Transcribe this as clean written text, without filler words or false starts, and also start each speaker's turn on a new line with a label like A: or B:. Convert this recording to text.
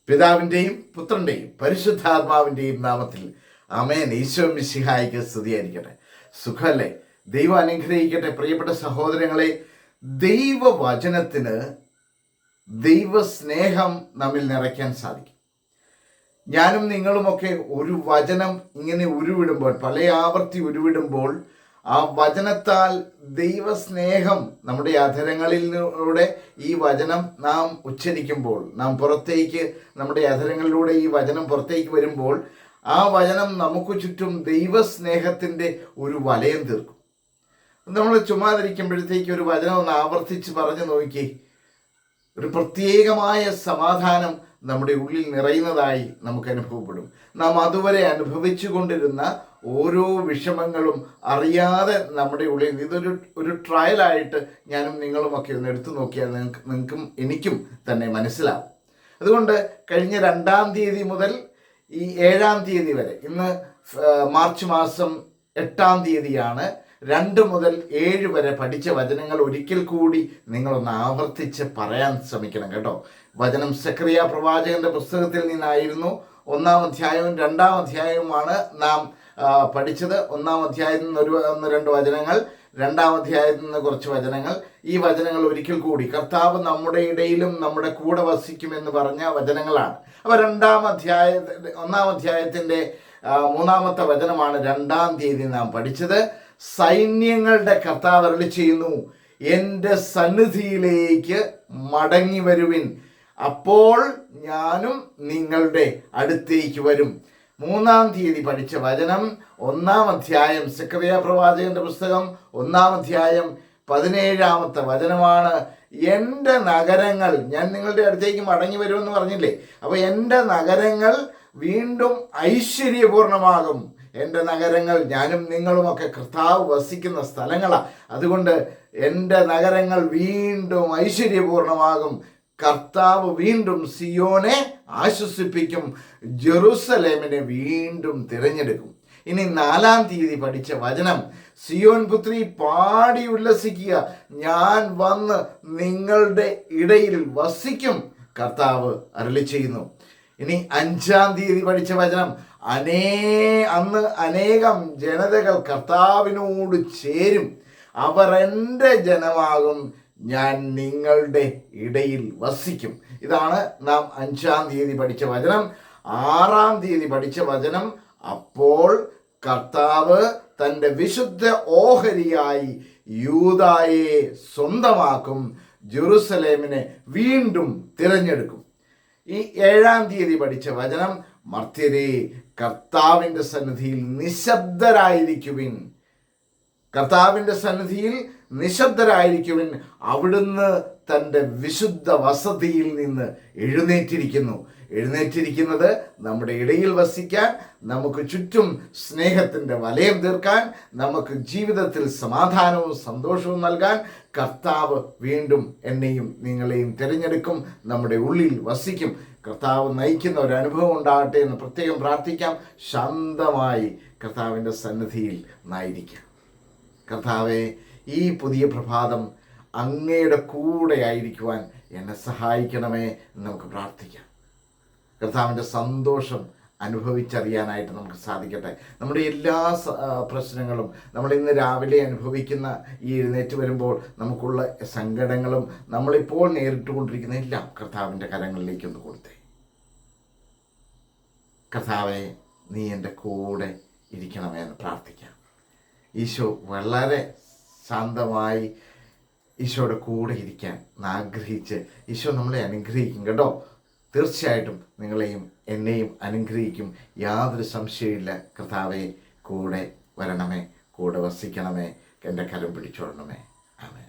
A: പിതാവിൻ്റെയും പുത്രൻ്റെയും പരിശുദ്ധാത്മാവിൻ്റെയും നാമത്തിൽ ആമേൻ. ഈശോ മിശിഹായിക്ക് സ്തുതിയായിരിക്കട്ടെ. സുഖല്ലേ? ദൈവം അനുഗ്രഹിക്കട്ടെ. പ്രിയപ്പെട്ട സഹോദരങ്ങളെ, ദൈവവചനത്തിന് ദൈവസ്നേഹം നമ്മിൽ നിറയ്ക്കാൻ സാധിക്കും. ഞാനും നിങ്ങളുമൊക്കെ ഒരു വചനം ഇങ്ങനെ ഉരുവിടുമ്പോൾ, പല ആവർത്തി ഉരുവിടുമ്പോൾ, ആ വചനത്താൽ ദൈവസ്നേഹം നമ്മുടെ അധരങ്ങളിലൂടെ ഈ വചനം നാം ഉച്ചരിക്കുമ്പോൾ, നാം പുറത്തേക്ക് നമ്മുടെ അധരങ്ങളിലൂടെ ഈ വചനം പുറത്തേക്ക് വരുമ്പോൾ, ആ വചനം നമുക്ക് ചുറ്റും ദൈവസ്നേഹത്തിൻ്റെ ഒരു വലയം തീർക്കും. നമ്മൾ ചുമ്മാതിരിക്കുമ്പോഴത്തേക്ക് ഒരു വചനം ഒന്ന് ആവർത്തിച്ച് പറഞ്ഞു നോക്കി, ഒരു പ്രത്യേകമായ സമാധാനം നമ്മുടെ ഉള്ളിൽ നിറയുന്നതായി നമുക്ക് അനുഭവപ്പെടും. നാം അതുവരെ അനുഭവിച്ചു കൊണ്ടിരുന്ന ഓരോ വിഷമങ്ങളും അറിയാതെ നമ്മുടെ ഉള്ളിൽ ഇതൊരു ട്രയലായിട്ട് ഞാനും നിങ്ങളുമൊക്കെ ഒന്ന് എടുത്തു നോക്കിയാൽ നിങ്ങൾക്കും എനിക്കും തന്നെ മനസ്സിലാവും. അതുകൊണ്ട് കഴിഞ്ഞ 2-ാം തീയതി മുതൽ ഈ 7-ാം തീയതി വരെ, ഇന്ന് മാർച്ച് മാസം 8-ാം തീയതിയാണ്, 2 മുതൽ 7 വരെ പഠിച്ച വചനങ്ങൾ ഒരിക്കൽ കൂടി നിങ്ങളൊന്ന് ആവർത്തിച്ച് പറയാൻ ശ്രമിക്കണം കേട്ടോ. വചനം സെക്കറിയ പ്രവാചകന്റെ പുസ്തകത്തിൽ നിന്നായിരുന്നു. 1-ാം അധ്യായവും 2-ാം അധ്യായവുമാണ് നാം പഠിച്ചത്. 1-ാം അധ്യായത്തിൽ നിന്ന് 1-2 വചനങ്ങൾ, 2-ാം അധ്യായത്തിൽ നിന്ന് കുറച്ച് വചനങ്ങൾ. ഈ വചനങ്ങൾ ഒരിക്കൽ കൂടി കർത്താവ് നമ്മുടെ ഇടയിലും നമ്മുടെ കൂടെ വസിക്കുമെന്ന് പറഞ്ഞ വചനങ്ങളാണ്. അപ്പോൾ 1-ാം അധ്യായത്തിൻ്റെ 3-ാമത്തെ വചനമാണ് 2-ാം തീയതി നാം പഠിച്ചത്. സൈന്യങ്ങളുടെ കർത്താവ് അരുളി ചെയ്യുന്നു, എൻ്റെ സന്നിധിയിലേക്ക് മടങ്ങി വരുവിൻ, അപ്പോൾ ഞാനും നിങ്ങളുടെ അടുത്തേക്ക് വരും. 3-ാം തീയതി പഠിച്ച വചനം 1-ാം അധ്യായം, സെക്കറിയ പ്രവാചകന്റെ പുസ്തകം 1-ാം അധ്യായം 17-ാമത്തെ വചനമാണ്. എൻ്റെ നഗരങ്ങൾ, ഞാൻ നിങ്ങളുടെ അടുത്തേക്ക് മടങ്ങി വരുമെന്ന് പറഞ്ഞില്ലേ, അപ്പോൾ എൻ്റെ നഗരങ്ങൾ വീണ്ടും ഐശ്വര്യപൂർണമാകും. എൻ്റെ നഗരങ്ങൾ, ഞാനും നിങ്ങളുമൊക്കെ കർത്താവ് വസിക്കുന്ന സ്ഥലങ്ങളാണ്. അതുകൊണ്ട് എൻ്റെ നഗരങ്ങൾ വീണ്ടും ഐശ്വര്യപൂർണമാകും. കർത്താവ് വീണ്ടും സിയോനെ ആശ്വസിപ്പിക്കും, ജെറുസലേമിനെ വീണ്ടും തിരഞ്ഞെടുക്കും. ഇനി 4-ാം തീയതി പഠിച്ച വചനം, സിയോൻ പുത്രി പാടി ഉല്ലസിക്കുക, ഞാൻ വന്ന് നിങ്ങളുടെ ഇടയിൽ വസിക്കും, കർത്താവ് അരുളി ചെയ്യുന്നു. ഇനി 5-ാം തീയതി പഠിച്ച വചനം, അന്ന് അനേകം ജനതകൾ കർത്താവിനോട് ചേരും, അവർ എൻ്റെ ജനമാകും, ഞാൻ നിങ്ങളുടെ ഇടയിൽ വസിക്കും. ഇതാണ് നാം 5-ാം തീയതി പഠിച്ച വചനം. 6-ാം തീയതി പഠിച്ച വചനം, അപ്പോൾ കർത്താവ് തൻ്റെ വിശുദ്ധ ഓഹരിയായി യൂദായെ സ്വന്തമാക്കും, ജെറുസലേമിനെ വീണ്ടും തിരഞ്ഞെടുക്കും. ഈ 7-ാം തീയതി പഠിച്ച വചനം, മർത്യരേ, കർത്താവിൻ്റെ സന്നിധിയിൽ നിശബ്ദരായിരിക്കുവിൻ, കർത്താവിൻ്റെ സന്നിധിയിൽ നിശബ്ദരായിരിക്കുവിൻ, അവിടുന്ന് തൻ്റെ വിശുദ്ധ വസതിയിൽ നിന്ന് എഴുന്നേറ്റിരിക്കുന്നത് നമ്മുടെ ഇടയിൽ വസിക്കാൻ, നമുക്ക് ചുറ്റും സ്നേഹത്തിൻ്റെ വലയം തീർക്കാൻ, നമുക്ക് ജീവിതത്തിൽ സമാധാനവും സന്തോഷവും നൽകാൻ കർത്താവ് വീണ്ടും എന്നെയും നിങ്ങളെയും തിരഞ്ഞെടുക്കും, നമ്മുടെ ഉള്ളിൽ വസിക്കും. കർത്താവ് നയിക്കുന്ന ഒരു അനുഭവം ഉണ്ടാകട്ടെ എന്ന് പ്രത്യേകം പ്രാർത്ഥിക്കാം. ശാന്തമായി കർത്താവിൻ്റെ സന്നിധിയിൽ ആയിരിക്കാം. കർത്താവെ, ഈ പുതിയ പ്രഭാതം അങ്ങയുടെ കൂടെ ആയിരിക്കുവാൻ എന്നെ സഹായിക്കണമേ എന്ന് നമുക്ക് പ്രാർത്ഥിക്കാം. കർത്താവിൻ്റെ സന്തോഷം അനുഭവിച്ചറിയാനായിട്ട് നമുക്ക് സാധിക്കട്ടെ. നമ്മുടെ എല്ലാ പ്രശ്നങ്ങളും, നമ്മൾ ഇന്ന് രാവിലെ അനുഭവിക്കുന്ന ഈ എഴുന്നേറ്റ് വരുമ്പോൾ നമുക്കുള്ള സങ്കടങ്ങളും നമ്മളിപ്പോൾ നേരിട്ടുകൊണ്ടിരിക്കുന്ന എല്ലാം കർത്താവിൻ്റെ കരങ്ങളിലേക്കൊന്ന് കൊടുത്തേ. കർത്താവെ, നീ എൻ്റെ കൂടെ ഇരിക്കണമേ എന്ന് പ്രാർത്ഥിക്കാം. ഈശോ വളരെ ശാന്തമായി ഈശോയുടെ കൂടെ ഇരിക്കാൻ ആഗ്രഹിച്ച് ഈശോ നമ്മളെ അനുഗ്രഹിക്കും കേട്ടോ. തീർച്ചയായിട്ടും നിങ്ങളെയും എന്നെയും അനുഗ്രഹിക്കും, യാതൊരു സംശയമില്ല. കർത്താവെ, കൂടെ വരണമേ, കൂടെ വസിക്കണമേ, എൻ്റെ കരം പിടിച്ചോളണമേ. ആമേൻ.